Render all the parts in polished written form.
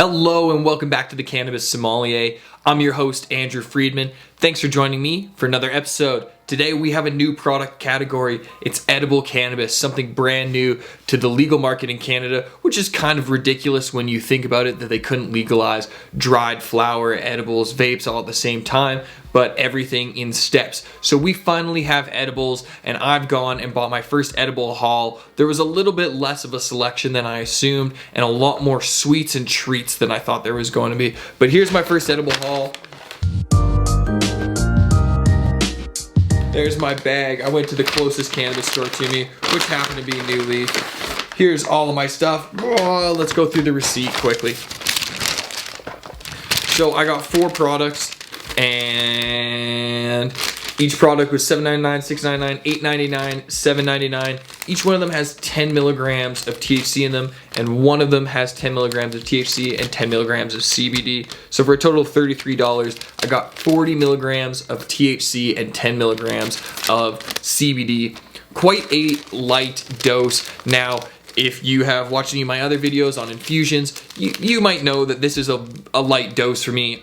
Hello and welcome back to the Cannabis Sommelier. I'm your host, Andrew Freedman. Thanks for joining me for another episode. Today we have a new product category. It's edible cannabis, something brand new to the legal market in Canada, which is kind of ridiculous when you think about it, that they couldn't legalize dried flower, edibles, vapes all at the same time, but everything in steps. So we finally have edibles, and I've gone and bought my first edible haul. There was a little bit less of a selection than I assumed, and a lot more sweets and treats than I thought there was going to be. But here's my first edible haul. There's my bag. I went to the closest cannabis store to me, which happened to be New Leaf. Here's all of my stuff. Oh, let's go through the receipt quickly. So I got 4 products, and each product was $7.99, $6.99, $8.99, $7.99. Each one of them has 10 milligrams of THC in them, and one of them has 10 milligrams of THC and 10 milligrams of CBD. So for a total of $33, I got 40 milligrams of THC and 10 milligrams of CBD. Quite a light dose. Now, if you have watched any of my other videos on infusions, you might know that this is a light dose for me.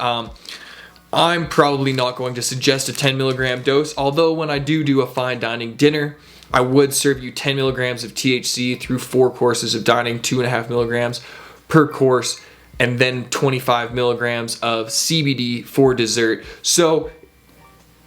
I'm probably not going to suggest a 10 milligram dose, although when I do a fine dining dinner, I would serve you 10 milligrams of THC through 4 courses of dining, 2.5 milligrams per course, and then 25 milligrams of CBD for dessert. So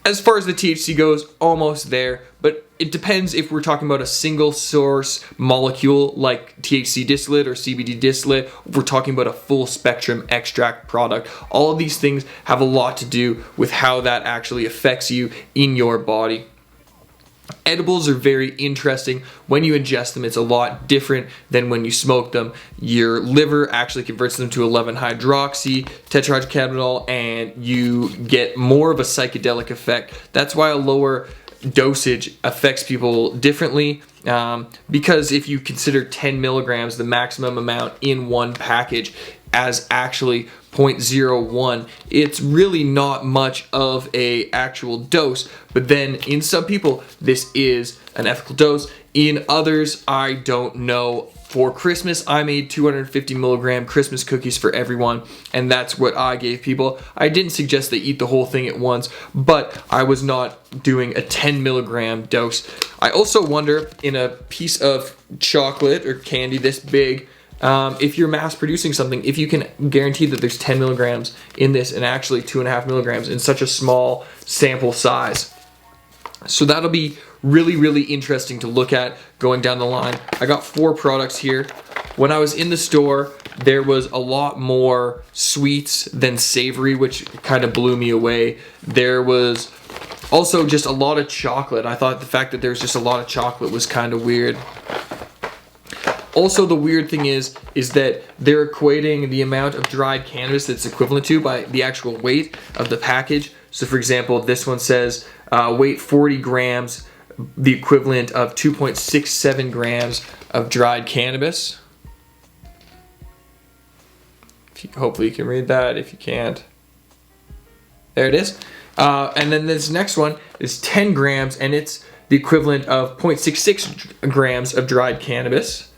as far as the THC goes, almost there, but it depends if we're talking about a single source molecule like THC distillate or CBD distillate, if we're talking about a full spectrum extract product. All of these things have a lot to do with how that actually affects you in your body. Edibles are very interesting. When you ingest them, it's a lot different than when you smoke them. Your liver actually converts them to 11-hydroxy tetrahydrocannabinol, and you get more of a psychedelic effect. That's why a lower dosage affects people differently, because if you consider 10 milligrams the maximum amount in one package as actually 0.01, it's really not much of a actual dose. But then in some people this is an ethical dose, in others I don't know. For Christmas, I made 250 milligram Christmas cookies for everyone, and that's what I gave people. I didn't suggest they eat the whole thing at once, but I was not doing a 10 milligram dose. I also wonder, in a piece of chocolate or candy this big, if you're mass producing something, if you can guarantee that there's 10 milligrams in this and actually 2.5 milligrams in such a small sample size. So that'll be really interesting to look at going down the line. I got 4 products here. When I was in the store, there was a lot more sweets than savory, which kind of blew me away. There was also just a lot of chocolate. I thought the fact that there's just a lot of chocolate was kind of weird. Also, the weird thing is that they're equating the amount of dried cannabis that's equivalent to by the actual weight of the package. So for example, this one says weight 40 grams, the equivalent of 2.67 grams of dried cannabis. Hopefully you can read that. If you can't, there it is. And then this next one is 10 grams, and it's the equivalent of 0.66 grams of dried cannabis.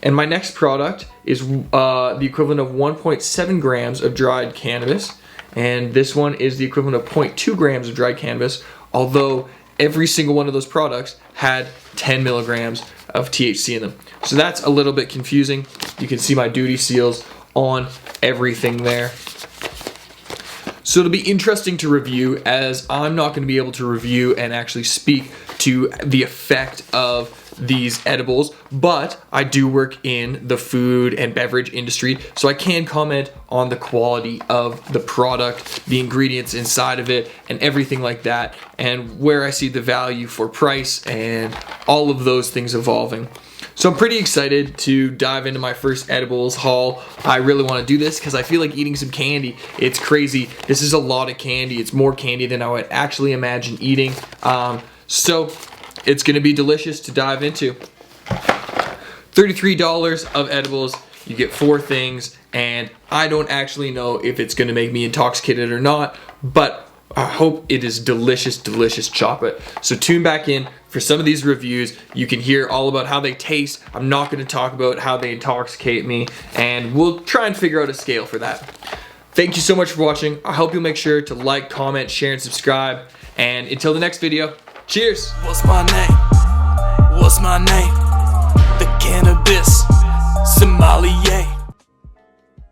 And my next product is the equivalent of 1.7 grams of dried cannabis. And this one is the equivalent of 0.2 grams of dried cannabis, although every single one of those products had 10 milligrams of THC in them. So that's a little bit confusing. You can see my duty seals on everything there. So it'll be interesting to review, as I'm not going to be able to review and actually speak to the effect of these edibles, but I do work in the food and beverage industry, so I can comment on the quality of the product, the ingredients inside of it, and everything like that, and where I see the value for price and all of those things evolving. So I'm pretty excited to dive into my first edibles haul. I really want to do this because I feel like eating some candy. It's crazy. This is a lot of candy. It's more candy than I would actually imagine eating. So it's going to be delicious to dive into. $33 of edibles. You get 4 things, and I don't actually know if it's going to make me intoxicated or not, but I hope it is delicious chocolate. So tune back in for some of these reviews. You can hear all about how they taste. I'm not going to talk about how they intoxicate me, and we'll try and figure out a scale for that. Thank you so much for watching. I hope you'll make sure to like, comment, share, and subscribe. And until the next video, cheers! What's my name? What's my name?